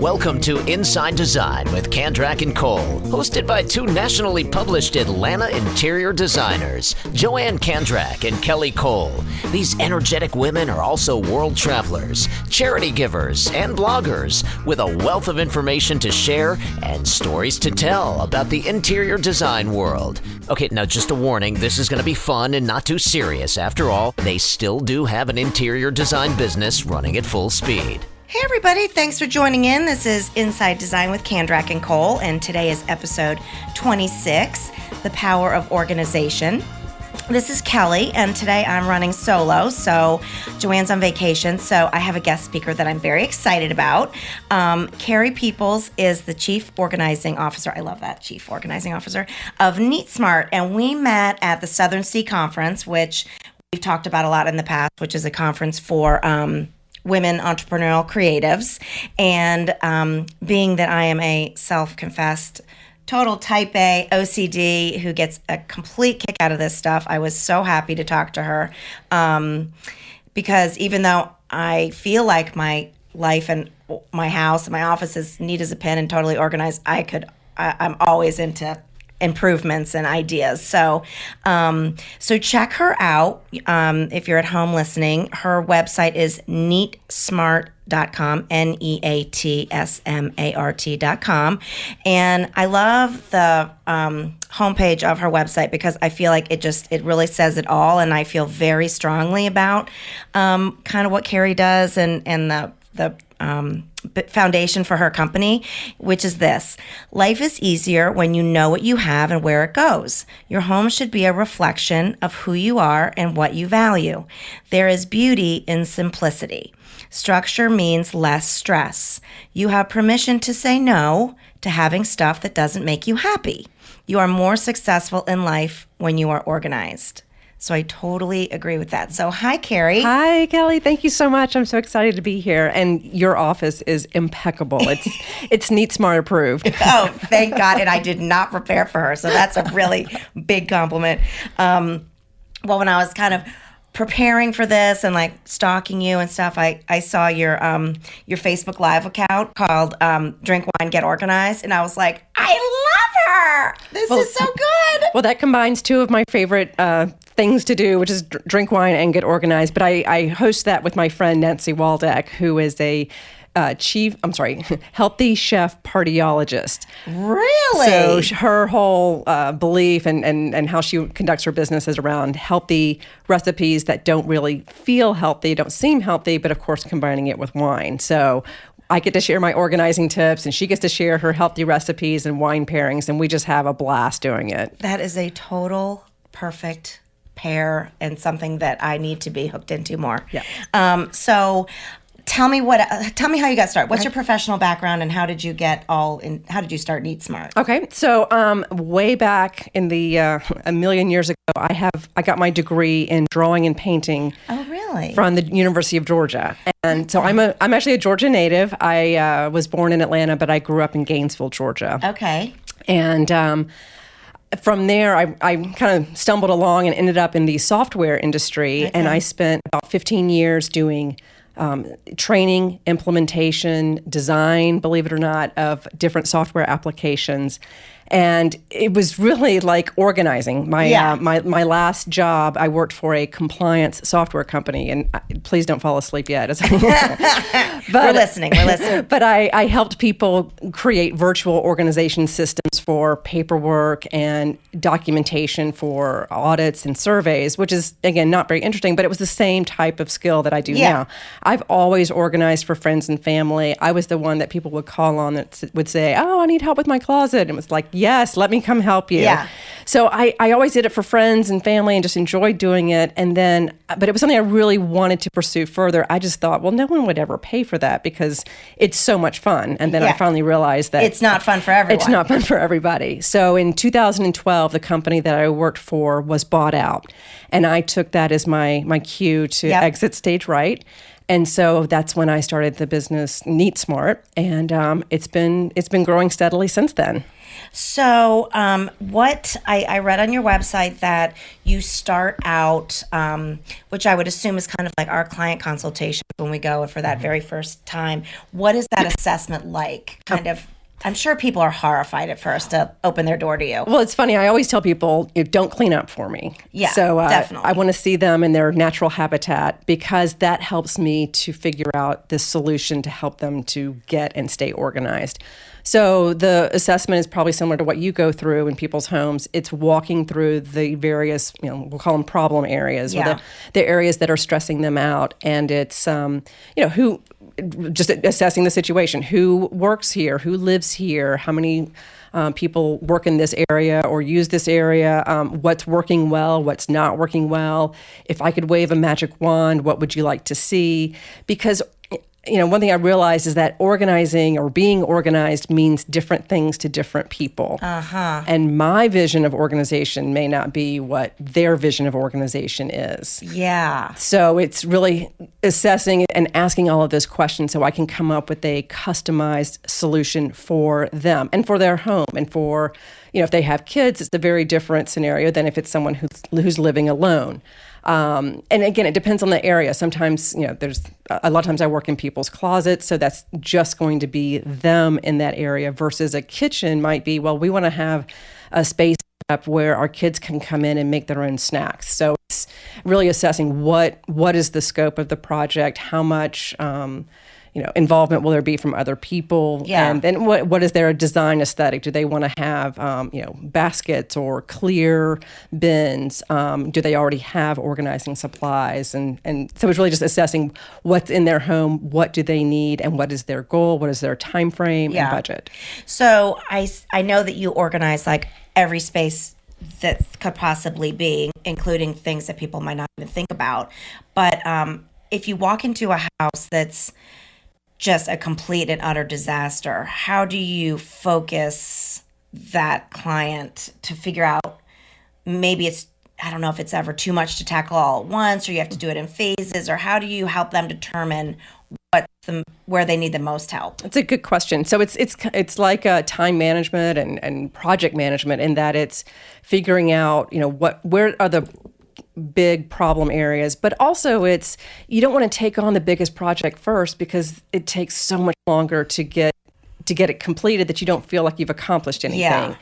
Welcome to Inside Design with Cant and Cole, hosted by two nationally published Atlanta interior designers, Joanne Kandrak and Kelly Cole. These energetic women are also world travelers, charity givers, and bloggers with a wealth of information to share and stories to tell about the interior design world. Okay, now just a warning, this is going to be fun and not too serious. After all, they still do have an interior design business running at full speed. Hey everybody, thanks for joining in. This is Inside Design with Kandrak and Cole, and today is episode 26, The Power of Organization. This is Kelly, and today I'm running solo, so Joanne's on vacation, so I have a guest speaker that I'm very excited about. Carrie Peeples is the Chief Organizing Officer, I love that, Chief Organizing Officer, of NeatSmart, and we met at the Southern Sea Conference, which we've talked about a lot in the past, which is a conference for women entrepreneurial creatives. And being that I am a self-confessed total type A OCD who gets a complete kick out of this stuff, I was so happy to talk to her because even though I feel like my life and my house and my office is neat as a pin and totally organized, I'm always into improvements and ideas. So check her out if you're at home listening. Her website is NeatSmart.com, NeatSmart.com. And I love the homepage of her website because I feel like it really says it all, and I feel very strongly about kind of what Carrie does and the foundation for her company, which is this: life is easier when you know what you have and where it goes. Your home should be a reflection of who you are and what you value. There is beauty in simplicity. Structure means less stress. You have permission to say no to having stuff that doesn't make you happy. You are more successful in life when you are organized. So I totally agree with that. So hi, Carrie. Hi, Kelly. Thank you so much. I'm so excited to be here. And your office is impeccable. It's NeatSmart approved. Oh, thank God. And I did not prepare for her. So that's a really big compliment. Well, when I was kind of preparing for this and like stalking you and stuff, I saw your Facebook Live account called Drink Wine, Get Organized. And I was like, I love her. This is so good. Well, that combines two of my favorite things to do, which is drink wine and get organized. But I host that with my friend Nancy Waldeck, who is a healthy chef partyologist. Really? So her whole belief and how she conducts her business is around healthy recipes that don't really feel healthy, don't seem healthy, but of course combining it with wine. So I get to share my organizing tips, and she gets to share her healthy recipes and wine pairings, and we just have a blast doing it. That is a total perfect pair and something that I need to be hooked into more. Yeah. So tell me how you got started. What's your professional background, and how did you start NeatSmart? Okay. So way back in the a million years ago, I got my degree in drawing and painting. Oh, really? From the University of Georgia. And so I'm actually a Georgia native. I was born in Atlanta, but I grew up in Gainesville, Georgia. Okay. And from there, I kind of stumbled along and ended up in the software industry. Okay. And I spent about 15 years doing training, implementation, design, believe it or not, of different software applications. And it was really like organizing. My last job, I worked for a compliance software company, and please don't fall asleep yet. We're listening. But I helped people create virtual organization systems for paperwork and documentation for audits and surveys, which is, again, not very interesting, but it was the same type of skill that I do now. I've always organized for friends and family. I was the one that people would call on that would say, oh, I need help with my closet. And it was like, yes, let me come help you. Yeah. So I always did it for friends and family and just enjoyed doing it. And then, but it was something I really wanted to pursue further. I just thought, well, no one would ever pay for that because it's so much fun. And then I finally realized that it's not fun for everyone. It's not fun for everybody. So in 2012, the company that I worked for was bought out. And I took that as my cue to exit Stage Right. And so that's when I started the business NeatSmart, and it's been growing steadily since then. So, what I read on your website that you start out, which I would assume is kind of like our client consultation when we go for that very first time. What is that assessment like? Kind of. I'm sure people are horrified at first to open their door to you. Well, it's funny. I always tell people, don't clean up for me. Yeah, so definitely. I want to see them in their natural habitat because that helps me to figure out the solution to help them to get and stay organized. So the assessment is probably similar to what you go through in people's homes. It's walking through the various, we'll call them problem areas, or the areas that are stressing them out. And it's, who, just assessing the situation. Who works here? Who lives here? How many people work in this area or use this area? What's working well? What's not working well? If I could wave a magic wand, what would you like to see? Because one thing I realized is that organizing or being organized means different things to different people. And my vision of organization may not be what their vision of organization is. Yeah. So it's really assessing and asking all of those questions so I can come up with a customized solution for them and for their home. And for, if they have kids, it's a very different scenario than if it's someone who's living alone. And again, it depends on the area. Sometimes, there's a lot of times I work in people's closets, so that's just going to be them in that area versus a kitchen might be, well, we want to have a space up where our kids can come in and make their own snacks. So it's really assessing what is the scope of the project, how much, involvement will there be from other people? Yeah. And then what is their design aesthetic? Do they want to have, baskets or clear bins? Do they already have organizing supplies? And so it's really just assessing what's in their home, what do they need, and what is their goal, what is their time frame and budget. So I know that you organize like every space that could possibly be, including things that people might not even think about. But if you walk into a house that's just a complete and utter disaster, how do you focus that client to figure out, maybe I don't know if it's ever too much to tackle all at once, or you have to do it in phases, or how do you help them determine where they need the most help? It's a good question. So it's like time management and project management in that it's figuring out, where are the big problem areas, but also you don't want to take on the biggest project first because it takes so much longer to get it completed that you don't feel like you've accomplished anything. Yeah.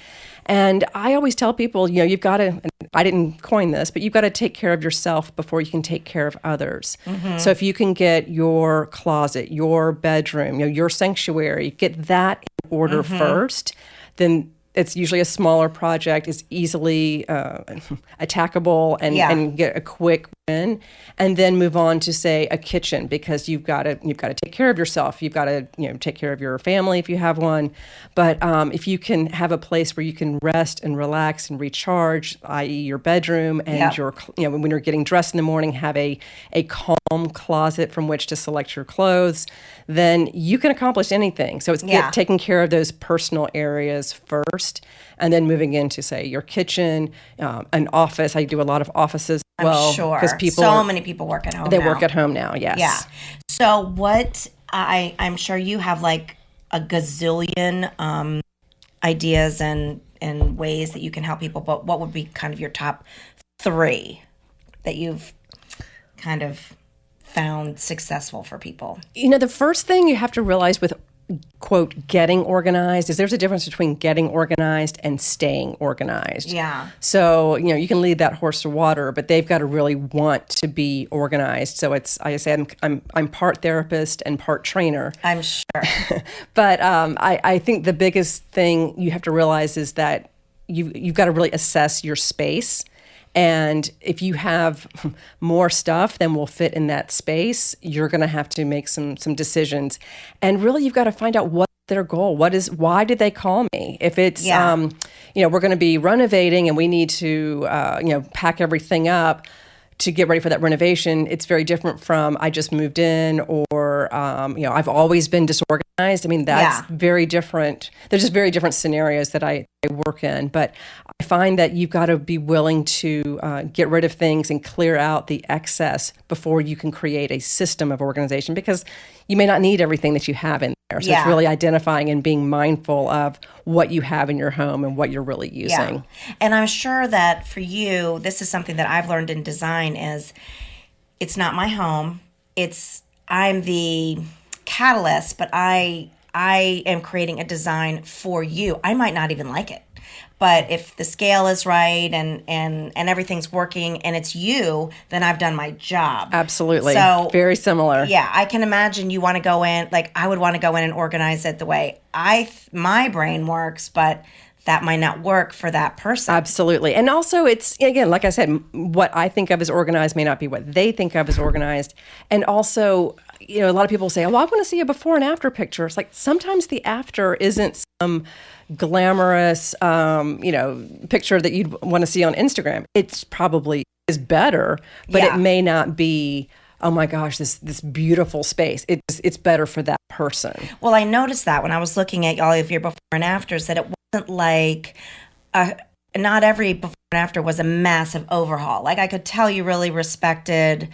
And I always tell people, you've got to, I didn't coin this, but you've got to take care of yourself before you can take care of others. Mm-hmm. So if you can get your closet, your bedroom, your sanctuary, get that in order first, then it's usually a smaller project, is easily attackable and get a quick win, and then move on to say a kitchen, because you've got to take care of yourself. You've got to take care of your family if you have one. But if you can have a place where you can rest and relax and recharge, i.e. your bedroom, and your when you're getting dressed in the morning, have a calm closet from which to select your clothes, then you can accomplish anything. So it's taking care of those personal areas first, and then moving into, say, your kitchen, an office. I do a lot of offices as well. I'm sure. Because many people work at home They now. work at home now, yes. Yeah. So I'm sure you have like a gazillion ideas and ways that you can help people, but what would be kind of your top 3 that you've kind of found successful for people? The first thing you have to realize with, quote, getting organized is there's a difference between getting organized and staying organized. Yeah. So, you can lead that horse to water, but they've got to really want to be organized. So I'm part therapist and part trainer. I'm sure. But I think the biggest thing you have to realize is that you've got to really assess your space. And if you have more stuff than will fit in that space, you're going to have to make some decisions. And really, you've got to find out what's their goal. Why did they call me? If it's, we're going to be renovating and we need to, pack everything up to get ready for that renovation, it's very different from I just moved in, or or I've always been disorganized. I mean, that's very different. They're just very different scenarios that I work in. But I find that you've got to be willing to get rid of things and clear out the excess before you can create a system of organization, because you may not need everything that you have in there. So it's really identifying and being mindful of what you have in your home and what you're really using. Yeah. And I'm sure that for you, this is something that I've learned in design is it's not my home. I'm the catalyst, but I am creating a design for you. I might not even like it. But if the scale is right and everything's working and it's you, then I've done my job. Absolutely. So very similar. Yeah, I can imagine you want to go in, like I would want to go in and organize it the way my brain works, but that might not work for that person. Absolutely. And also it's, again, like I said, what I think of as organized may not be what they think of as organized. And also, a lot of people say, oh, well, I want to see a before and after picture. It's like sometimes the after isn't some glamorous, picture that you'd want to see on Instagram. It's probably is better, but it may not be, oh my gosh, this beautiful space. It's better for that person. Well, I noticed that when I was looking at all of your before and afters, that it wasn't like not every before and after was a massive overhaul. Like I could tell you really respected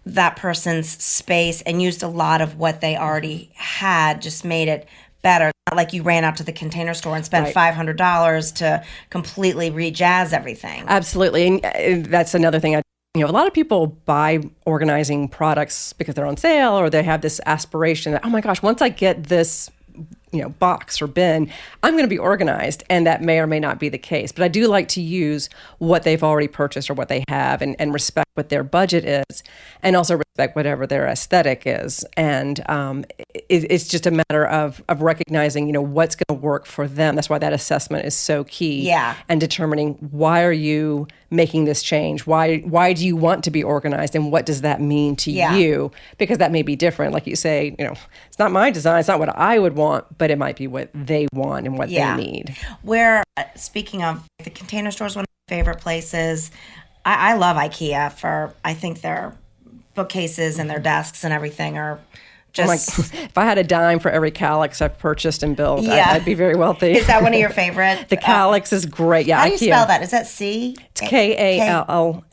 that person's space and used a lot of what they already had, just made it better. Not like you ran out to the Container Store and spent $500 to completely re-jazz everything. Absolutely. And that's another thing. A lot of people buy organizing products because they're on sale, or they have this aspiration that, oh my gosh, once I get this box or bin, I'm going to be organized. And that may or may not be the case. But I do like to use what they've already purchased or what they have and respect what their budget is, and also respect whatever their aesthetic is. And it's just a matter of recognizing, what's going to work for them. That's why that assessment is so key. Yeah. And determining, why are you making this change? Why do you want to be organized? And what does that mean to you? Because that may be different. Like you say, it's not my design. It's not what I would want, but it might be what they want and what they need. Where, speaking of the Container Store, is one of my favorite places. I love IKEA I think their bookcases and their desks and everything are just... if I had a dime for every Calyx I've purchased and built, I'd be very wealthy. Is that one of your favorite? The Calyx is great. Yeah, how do you spell that? Is that C? It's Kallallax.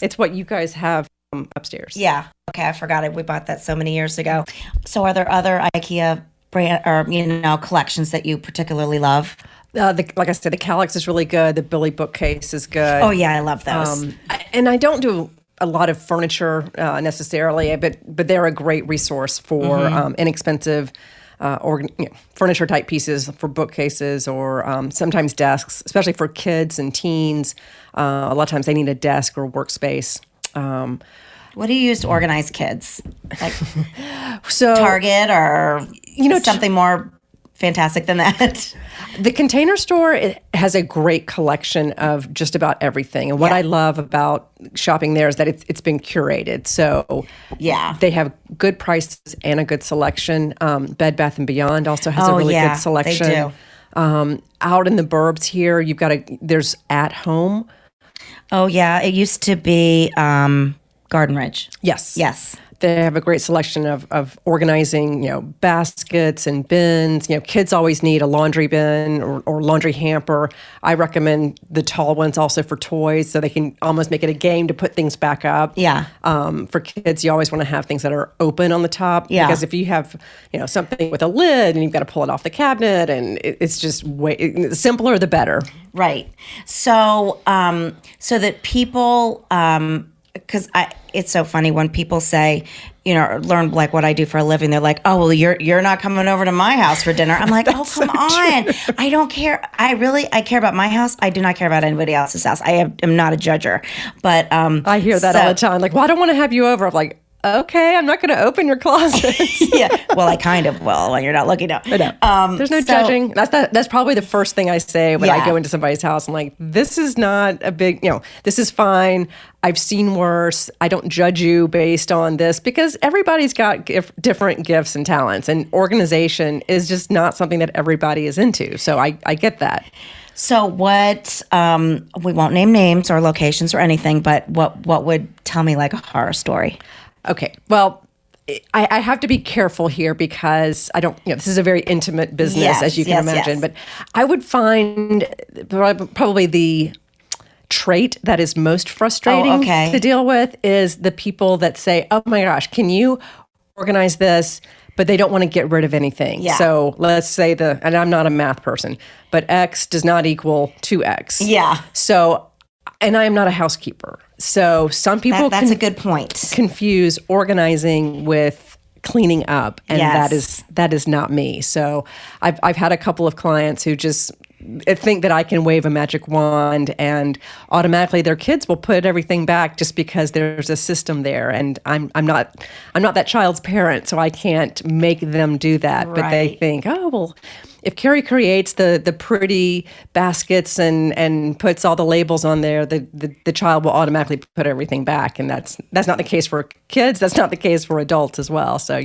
It's what you guys have upstairs. Yeah. Okay, I forgot it. We bought that so many years ago. So are there other IKEA brand or collections that you particularly love? Like I said, the Calyx is really good. The Billy bookcase is good. Oh yeah, I love those. And I don't do a lot of furniture necessarily, but they're a great resource for inexpensive furniture type pieces for bookcases, or sometimes desks, especially for kids and teens. A lot of times they need a desk or workspace. What do you use to organize kids? Like so Target or something more fantastic than that? The Container Store has a great collection of just about everything. And what I love about shopping there is that it's been curated. So they have good prices and a good selection. Bed Bath & Beyond also has a really good selection. They do. Out in the burbs here, there's At Home. Oh yeah, it used to be Garden Ridge. Yes. They have a great selection of organizing, baskets and bins. Kids always need a laundry bin or laundry hamper. I recommend the tall ones also for toys, so they can almost make it a game to put things back up. Yeah. For kids, you always want to have things that are open on the top. Yeah. Because if you have, something with a lid and you've got to pull it off the cabinet, and it's just the simpler the better. Right. So, so that people, because it's so funny when people say, learn like what I do for a living. They're like, oh, well, you're not coming over to my house for dinner. I'm like, oh, come on. I don't care. I care about my house. I do not care about anybody else's house. I am not a judger. But I hear that all the time. Like, well, I don't want to have you over. I'm like, okay, I'm not going to open your closet. Yeah, well, I kind of will when you're not looking up. I know. There's no judging. That's probably the first thing I say when I go into somebody's house. I'm like, this is not a big, this is fine. I've seen worse. I don't judge you based on this, because everybody's got different gifts and talents, and organization is just not something that everybody is into. So I get that. So what, we won't name names or locations or anything, but what would tell me like a horror story? Okay. Well, I have to be careful here because I don't, this is a very intimate business, Yes, as you can yes, imagine. yes. But I would find probably the trait that is most frustrating to deal with is the people that say, oh my gosh, can you organize this? But they don't want to get rid of anything. Yeah. So let's say and I'm not a math person, but X does not equal 2X. Yeah. So, and I am not a housekeeper. So some people That's a good point. confuse organizing with cleaning up, and Yes. that is not me. So I've had a couple of clients who just think that I can wave a magic wand and automatically their kids will put everything back just because there's a system there, and I'm not that child's parent, so I can't make them do that. But they Right. think, oh well, if Carrie creates the pretty baskets and puts all the labels on there, the child will automatically put everything back, and that's not the case for kids. That's not the case for adults as well. So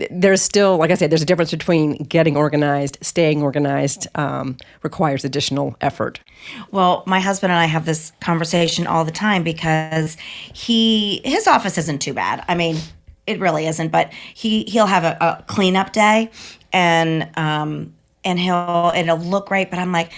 there's still, like I said, there's a difference between getting organized, staying organized. Requires additional effort. Well, my husband and I have this conversation all the time because his office isn't too bad. I mean, it really isn't, but he'll have a cleanup day, and it'll look great. But I'm like,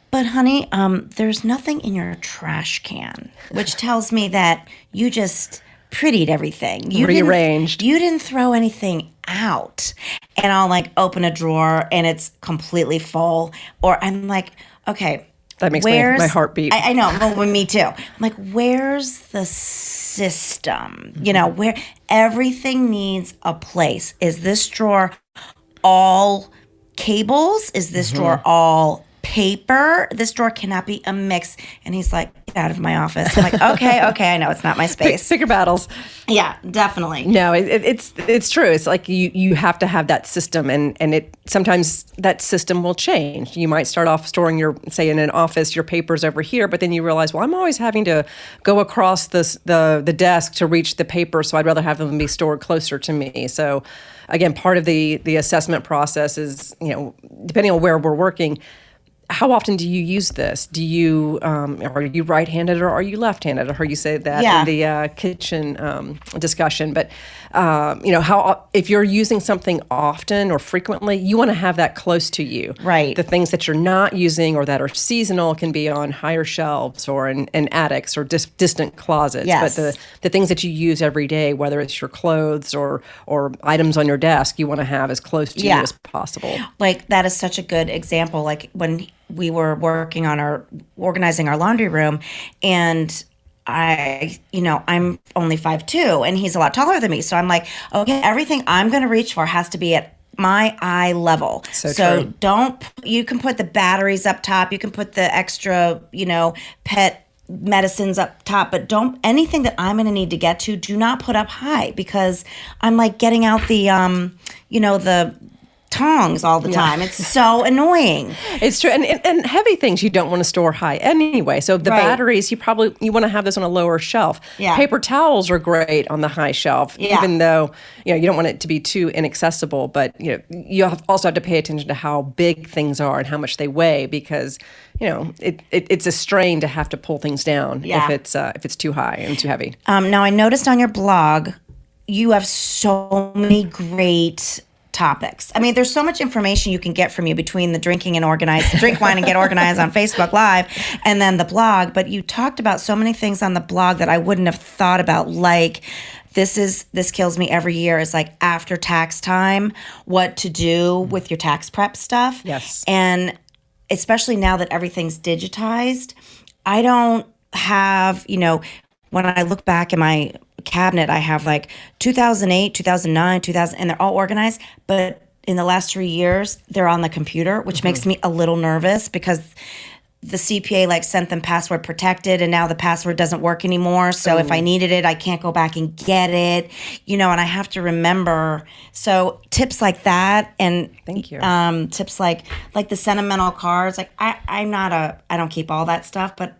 but honey, there's nothing in your trash can, which tells me that you just prettied everything. You Rearranged. You didn't throw anything out. And I'll like open a drawer and it's completely full. Or I'm like, okay. That makes my heart beat. I know. Well, me too. I'm like, where's the system? You know, where everything needs a place. Is this drawer all cables? Is this drawer all paper? This drawer cannot be a mix. And he's like, get out of my office. I'm like, okay, I know it's not my space. Pick your battles. Yeah, definitely. No, it's true. It's like you have to have that system, and it sometimes that system will change. You might start off storing say in an office, your papers over here, but then you realize, well, I'm always having to go across the desk to reach the paper, so I'd rather have them be stored closer to me. So again, part of the assessment process is, depending on where we're working, how often do you use this? Do you are you right-handed or are you left-handed? I heard you say that in the kitchen discussion. But if you're using something often or frequently, you want to have that close to you. Right. The things that you're not using or that are seasonal can be on higher shelves or in attics or distant closets. Yes. But the things that you use every day, whether it's your clothes or items on your desk, you want to have as close to you as possible. Like that is such a good example. Like when we were working on organizing our laundry room, and I'm only 5'2", and he's a lot taller than me. So I'm like, okay, everything I'm going to reach for has to be at my eye level. So true. You can put the batteries up top, you can put the extra, pet medicines up top, but anything that I'm going to need to get to, do not put up high, because I'm like getting out the, the tongs all the time. It's so annoying. It's true. And heavy things you don't want to store high anyway. So the batteries, you want to have this on a lower shelf. Yeah. Paper towels are great on the high shelf, even though, you don't want it to be too inaccessible. But, you also have to pay attention to how big things are and how much they weigh, because, it's a strain to have to pull things down if it's too high and too heavy. Now, I noticed on your blog, you have so many great topics. I mean, there's so much information you can get from you between the drink wine and get organized on Facebook Live and then the blog. But you talked about so many things on the blog that I wouldn't have thought about, like this kills me every year, is like after tax time, what to do with your tax prep stuff. Yes. And especially now that everything's digitized, I don't have, when I look back in my cabinet, I have like 2008, 2009, 2000, and they're all organized. But in the last 3 years, they're on the computer, which makes me a little nervous, because the CPA sent them password protected, and now the password doesn't work anymore. So if I needed it, I can't go back and get it, and I have to remember. So tips like that, and thank you. Tips like the sentimental cards. Like I don't keep all that stuff, but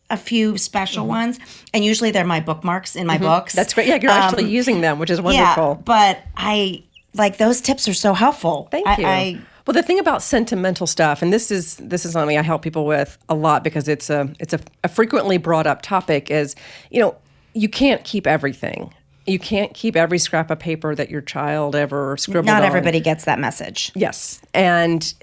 a few special ones, and usually they're my bookmarks in my books. That's great. Yeah, you're actually using them, which is wonderful. Yeah, but I those tips are so helpful. Thank you. Well, the thing about sentimental stuff, and this is something I help people with a lot, because it's a frequently brought up topic, is you can't keep everything. You can't keep every scrap of paper that your child ever scribbled Not on. everybody gets that message. Yes. And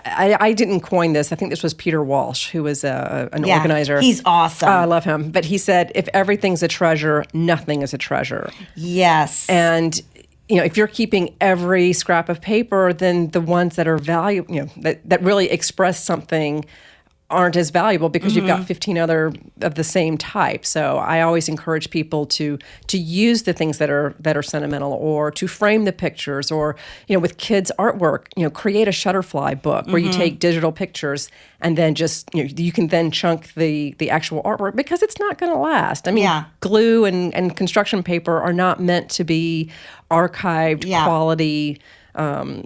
I didn't coin this. I think this was Peter Walsh, who was an organizer. He's awesome. I love him. But he said, if everything's a treasure, nothing is a treasure. Yes. And if you're keeping every scrap of paper, then the ones that are valuable, that really express something aren't as valuable because you've got 15 other of the same type. So I always encourage people to use the things that are sentimental, or to frame the pictures, or with kids' artwork, create a Shutterfly book where you take digital pictures and then just you can then chunk the actual artwork, because it's not going to last. I mean, glue and construction paper are not meant to be archived quality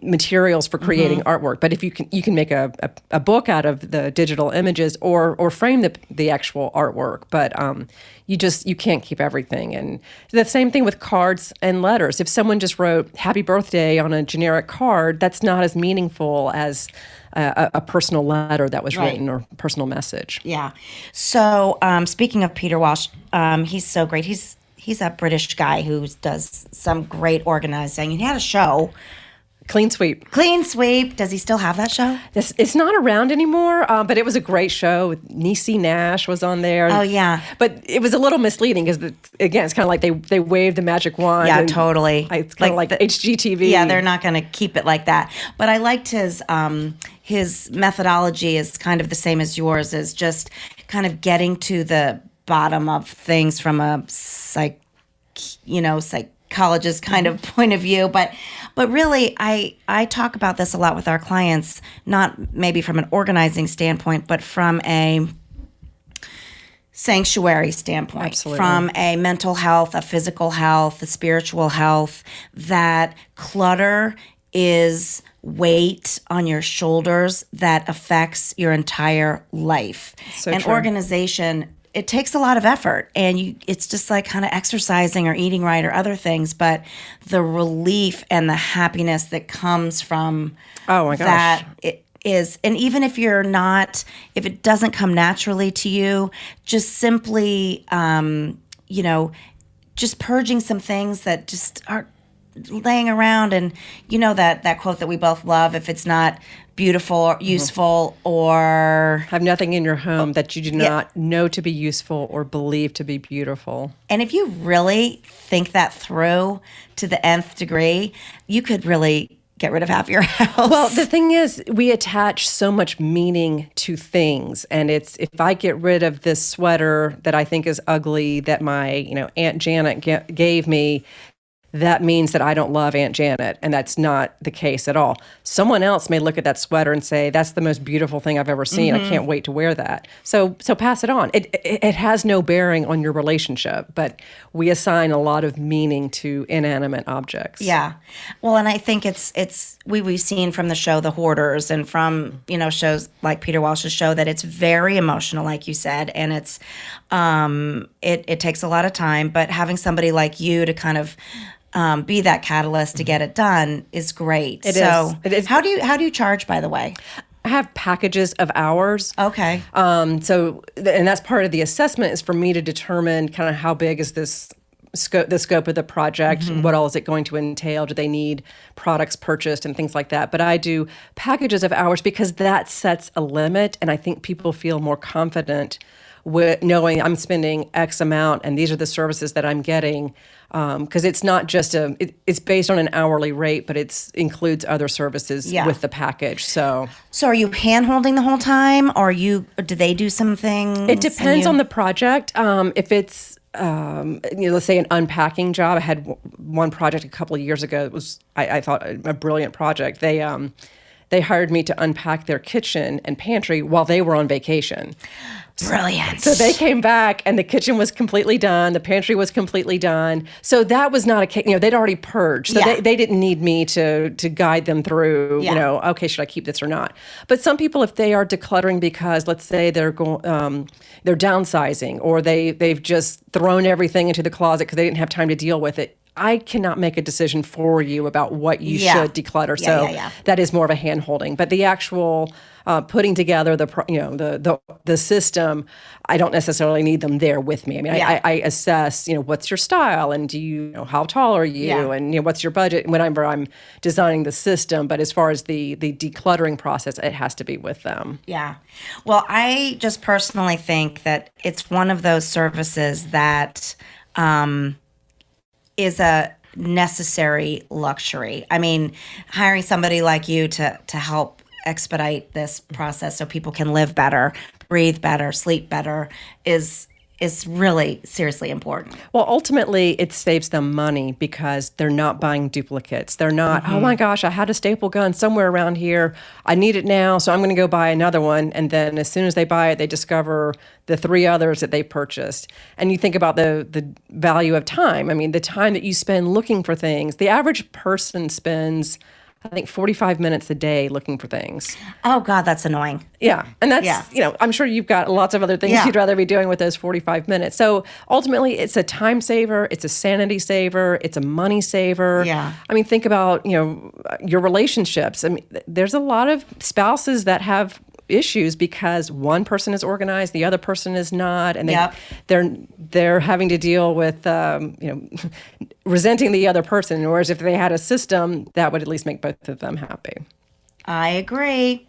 materials for creating artwork. But if you can make a book out of the digital images, or frame the actual artwork. But you can't keep everything. And the same thing with cards and letters. If someone just wrote "Happy Birthday" on a generic card, that's not as meaningful as a personal letter that was written, or personal message. Yeah. So speaking of Peter Walsh, he's so great. He's a British guy who does some great organizing. He had a show. Clean Sweep. Clean Sweep. Does he still have that show? It's not around anymore, but it was a great show. Niecy Nash was on there. Oh, yeah. But it was a little misleading because, again, it's kind of like they waved the magic wand. Yeah, totally. It's kind of like HGTV. Yeah, they're not going to keep it like that. But I liked his methodology is kind of the same as yours, is just kind of getting to the bottom of things from a psychologist kind of point of view. But really, I talk about this a lot with our clients, not maybe from an organizing standpoint, but from a sanctuary standpoint. Absolutely. From a mental health, a physical health, a spiritual health, that clutter is weight on your shoulders that affects your entire life. So and true. Organization, it takes a lot of effort, and it's just like kind of exercising or eating right or other things, but the relief and the happiness that comes from that it is. And even if if it doesn't come naturally to you, just simply, just purging some things that just are laying around. And that quote that we both love, if it's not beautiful or useful, or have nothing in your home that you do not know to be useful or believe to be beautiful. And if you really think that through to the nth degree, you could really get rid of half your house. Well, the thing is, we attach so much meaning to things, and it's, if I get rid of this sweater that I think is ugly that my Aunt Janet gave me, that means that I don't love Aunt Janet, and that's not the case at all. Someone else may look at that sweater and say, that's the most beautiful thing I've ever seen. I can't wait to wear that. So pass it on. It has no bearing on your relationship, but we assign a lot of meaning to inanimate objects. Yeah. Well, and I think we've seen from the show The Hoarders, and from, shows like Peter Walsh's show, that it's very emotional, like you said, and it's it takes a lot of time, but having somebody like you to kind of be that catalyst to get it done is great. It is. How do you charge, by the way? I have packages of hours. Okay. And that's part of the assessment, is for me to determine kind of how big is the scope of the project, what all is it going to entail, do they need products purchased and things like that. But I do packages of hours because that sets a limit, and I think people feel more confident with knowing I'm spending X amount and these are the services that I'm getting, because it's not just it's based on an hourly rate, but it includes other services with the package. So are you hand-holding the whole time, or do they do some things? It depends on the project. If it's let's say an unpacking job. I had one project a couple of years ago. It was I thought a brilliant project. They hired me to unpack their kitchen and pantry while they were on vacation. Brilliant. So they came back and the kitchen was completely done. The pantry was completely done. So that was not a case, they'd already purged. So they didn't need me to guide them through, okay, should I keep this or not? But some people, if they are decluttering because, let's say they're downsizing, or they've just thrown everything into the closet because they didn't have time to deal with it, I cannot make a decision for you about what you should declutter. That is more of a hand holding. But the actual putting together the system, I don't necessarily need them there with me. I mean, I assess, what's your style, and how tall are you, and what's your budget whenever I'm designing the system. But as far as the decluttering process, it has to be with them. Yeah. Well, I just personally think that it's one of those services that is a necessary luxury. I mean, hiring somebody like you to help expedite this process so people can live better, breathe better, sleep better is really seriously important. Well, ultimately, it saves them money because they're not buying duplicates. They're not, oh my gosh, I had a staple gun somewhere around here. I need it now, so I'm going to go buy another one. And then as soon as they buy it, they discover the 3 others that they purchased. And you think about the value of time. I mean, the time that you spend looking for things. The average person spends, I think, 45 minutes a day looking for things. Oh, God, that's annoying. Yeah. And that's, I'm sure you've got lots of other things you'd rather be doing with those 45 minutes. So ultimately, it's a time saver. It's a sanity saver. It's a money saver. Yeah. I mean, think about, your relationships. I mean, there's a lot of spouses that have issues because one person is organized, the other person is not, and they're having to deal with resenting the other person. Whereas if they had a system, that would at least make both of them happy. I agree.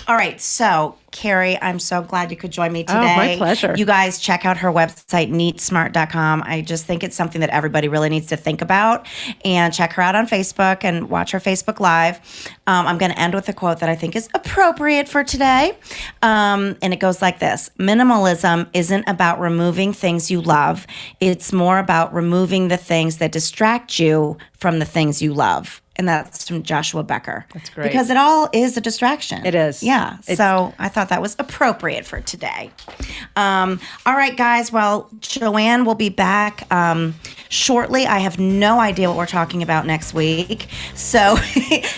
All right, so Carrie, I'm so glad you could join me today. Oh, my pleasure. You guys check out her website, NeatSmart.com. I just think it's something that everybody really needs to think about. And check her out on Facebook and watch her Facebook Live. I'm going to end with a quote that I think is appropriate for today. And it goes like this: minimalism isn't about removing things you love. It's more about removing the things that distract you from the things you love. And that's from Joshua Becker. That's great. Because it all is a distraction. It is. Yeah. So I thought that was appropriate for today. All right, guys. Well, Joanne will be back shortly. I have no idea what we're talking about next week. So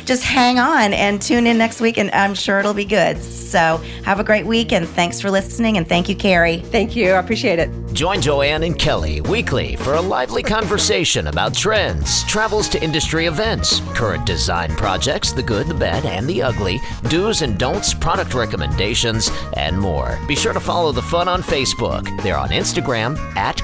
just hang on and tune in next week, and I'm sure it'll be good. So have a great week, and thanks for listening. And thank you, Carrie. Thank you. I appreciate it. Join Joanne and Kelly weekly for a lively conversation about trends, travels to industry events, current design projects, the good, the bad, and the ugly, do's and don'ts, product recommendations, and more. Be sure to follow the fun on Facebook. They're on Instagram at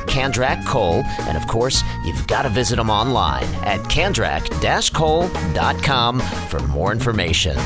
Cole, and of course, you've got to visit them online at candrak-cole.com for more information.